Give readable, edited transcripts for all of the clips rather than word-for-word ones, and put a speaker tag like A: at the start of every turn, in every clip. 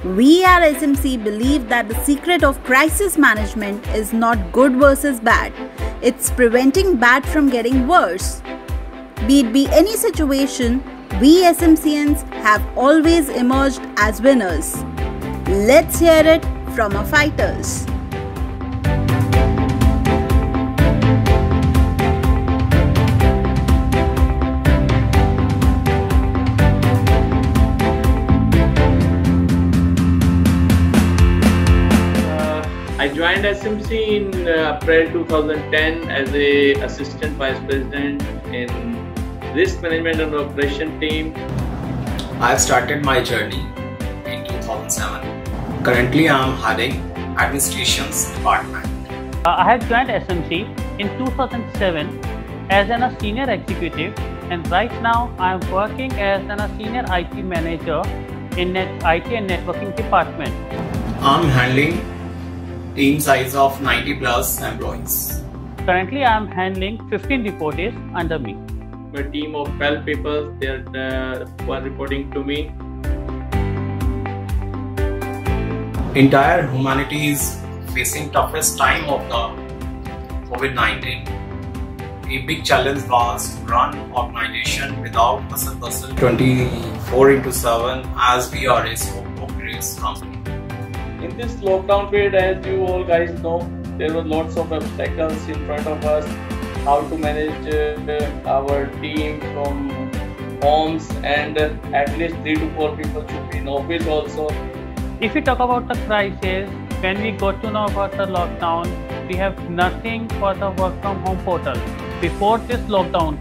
A: We at SMC believe that the secret of crisis management is not good versus bad. It's preventing bad from getting worse. Be it be any situation, we SMCians have always emerged as winners. Let's hear it from our fighters.
B: I joined SMC in April 2010 as a assistant vice president in risk management and operation team.
C: I started my journey in 2007. Currently, I am heading administrations department.
D: I have joined SMC in 2007 as a senior executive, and right now I am working as a senior IT manager in IT and networking department.
C: I am handling team size of 90 plus employees.
D: Currently, I am handling 15 reportees under me.
B: A team of 12 people who are reporting to me.
C: Entire humanity is facing toughest time of the COVID-19. A big challenge was to run organization without hustle 24/7 as we are a sole-proprietorship company.
B: In this lockdown period, as you all guys know, there were lots of obstacles in front of us. How to manage our team from homes, and at least 3 to 4 people should be in office also.
D: If we talk about the crisis, when we got to know about the lockdown, we have nothing for the work from home portal. Before this lockdown,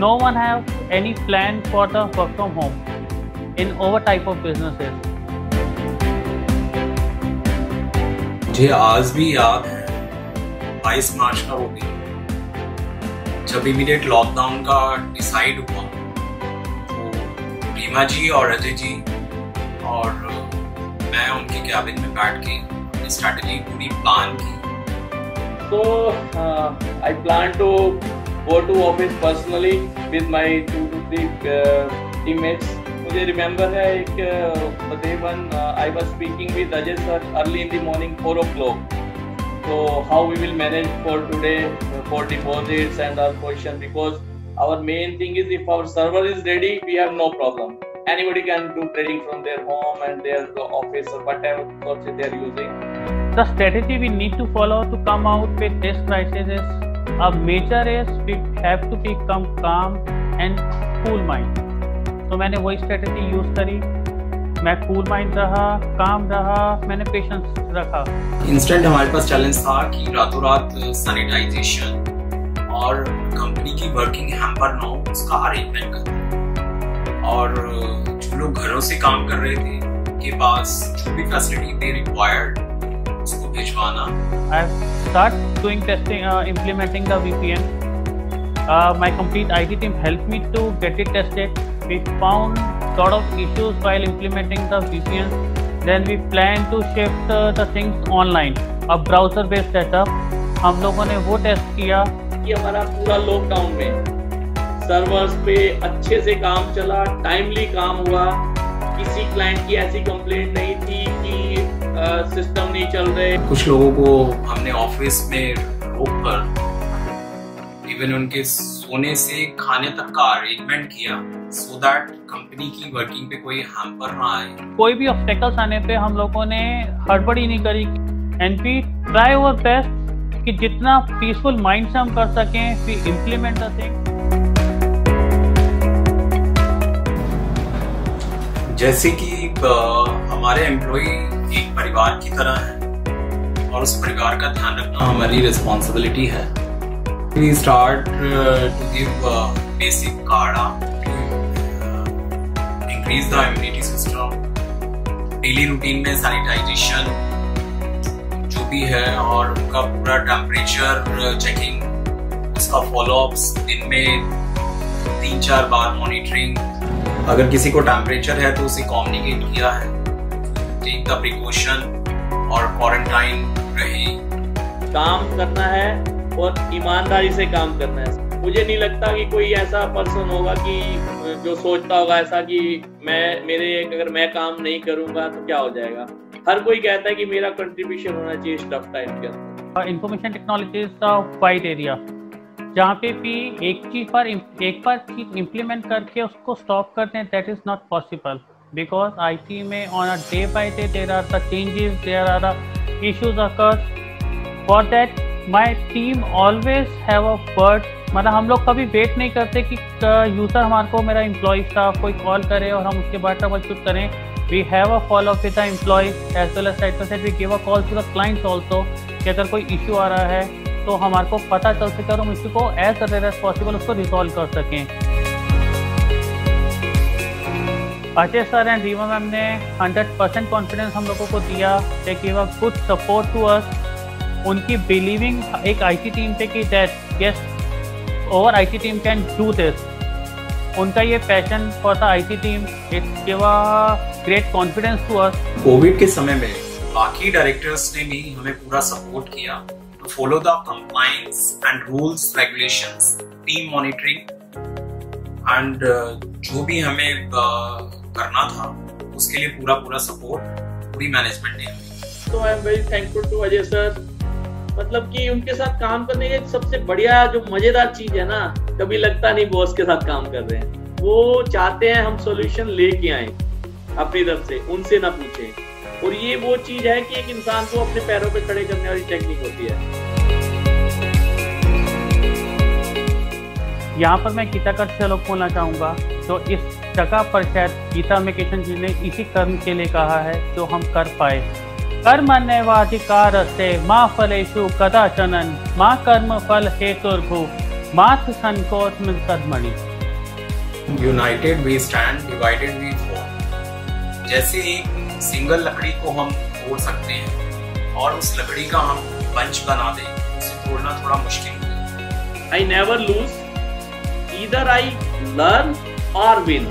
D: no one have any plan for the work from home in our type of businesses.
C: मुझे आज भी याद है 22 मार्च का वो दिन, जब immediate lockdown का डिसाइड हुआ तो रीमा जी और अजय जी और मैं उनके कैबिन में बैठ के अपनी स्ट्रैटेजी पूरी प्लान की.
B: So I plan to go to office personally with my 2 to 3 teammates. मुझे रिमेम्बर है एक तकरीबन I was speaking with Ajay sir early in the morning 4 o'clock. So how we will manage for today for deposits and our position, because our main thing is if our server is ready, we have no problem. Anybody can do trading from their home and their office or whatever sources they are using.
D: The strategy we need to follow to come out with this crisis is a major is we have to become calm and cool mind. तो मैंने वही strategy use करी. मैं cool mind रहा, काम रहा, मैंने patience रखा.
C: इंस्टेंट हमारे पास चैलेंज था कि रातों रात सैनिटाइजेशन और कंपनी की वर्किंग हैम्पर ना हो उसका अरेंजमेंट करना, और जो लोग घरों से काम कर रहे थे उनके पास जो भी फैसिलिटी दे रिक्वायर्ड उसको भिजवाना.
D: I start doing testing, implementing the VPN. My complete IT team helped me to get it tested. We found lot of issues while implementing the VPN. Then we plan to shift the things online. A browser based setup. हम लोगों ने वो test किया
B: कि हमारा पूरा lockdown में servers पे अच्छे से काम चला, टाइमली काम हुआ. किसी क्लाइंट की ऐसी कंप्लेंट नहीं थी कि सिस्टम नहीं चल रहे.
C: कुछ लोगों को हमने ऑफिस में रोककर इवन उनके सोने से खाने तक का अरेंजमेंट किया, so that कंपनी की वर्किंग पे कोई हैम्पर ना आए.
D: कोई भी ऑब्स्टेकल्स आने पे हम लोगों ने हड़बड़ी नहीं करी, and we try our best कि जितना पीसफुल माइंड से हम कर सकें, वी इम्प्लीमेंट द थिंग.
C: जैसे कि हमारे एम्प्लॉय एक परिवार की तरह है और उस परिवार का ध्यान रखना हमारी रिस्पॉन्सिबिलिटी है. We start to give basic काढ़ा to increase the immunity system. Daily routine में सैनिटाइजेशन जो भी है और उनका पूरा टेम्परेचर चेकिंग, उसका फॉलोअप्स, दिन में 3-4 बार मॉनिटरिंग. अगर किसी को टेम्परेचर है तो उसे कम्युनिकेट किया है, टेक द प्रिकॉशन और क्वारंटाइन रहे.
B: काम करना है और ईमानदारी से काम करना है. मुझे नहीं लगता कि कोई ऐसा पर्सन होगा कि जो सोचता होगा ऐसा कि अगर मैं काम नहीं करूंगा तो क्या हो जाएगा। हर कोई कहता है कि मेरा कंट्रीब्यूशन होना चाहिए इस टफ टाइम के अंदर।
D: Information technology is the wide area जहाँ पे भी एक बार चीज इम्प्लीमेंट करके उसको स्टॉप कर दें, that is not possible because IT में on a day by day there are the changes, there are the issues occurs. For that my team always have a word, मतलब हम लोग कभी वेट नहीं करते कि यूजर हमारे को, मेरा एम्प्लॉय स्टाफ कोई कॉल करे और हम उसके बाद ट्रबल शूट करें। We have a follow up with the employees as well as side by side we give a call to the clients also कि अगर कोई इशू आ रहा है तो हमारे को पता चल सके और हम इसी को एज अर्ली एज पॉसिबल उसको रिजॉल्व कर सकें। Ajay sir and Riva ma'am ने 100% कॉन्फिडेंस हम लोगों को दिया, they give a good support to us. उनकी बिलीविंग एक IT टीम पे कि दैट यस और IT team can do this, उनका ये passion for the IT team it give a great confidence to us.
C: Covid के समय में बाकी डायरेक्टर्स ने भी हमें पूरा सपोर्ट किया to follow the compliance and rules, regulations, team monitoring and जो भी हमें करना था उसके लिए पूरा सपोर्ट पूरी मैनेजमेंट ने।
B: तो I am very thankful to Ajay sir. मतलब कि उनके साथ काम करने की सबसे बढ़िया जो मजेदार चीज है ना, कभी लगता नहीं बॉस के साथ काम कर रहे हैं। वो चाहते हैं हम सॉल्यूशन लेके आए अपनी तरफ से, उनसे ना पूछें। और ये वो चीज है कि एक इंसान को अपने पैरों पे खड़े करने वाली टेक्निक होती है।
D: यहाँ पर मैं गीता का श्लोक बोलना चाहूँगा, तो इस जगह पर शायद गीता में कृष्ण जी ने इसी कर्म के लिए कहा है जो हम कर पाए। कर्मण्येवाधिकारस्ते मा फलेषु कदाचन मा कर्म फल हेतुर्भु मात् संकोचम कर्मणि।
C: United we stand, divided we fall. जैसे एक सिंगल लकड़ी को हम तोड़ सकते हैं और उस लकड़ी का हम बंच बना दें, उसे तोड़ना थोड़ा मुश्किल है।
B: I never lose, either I learn or win.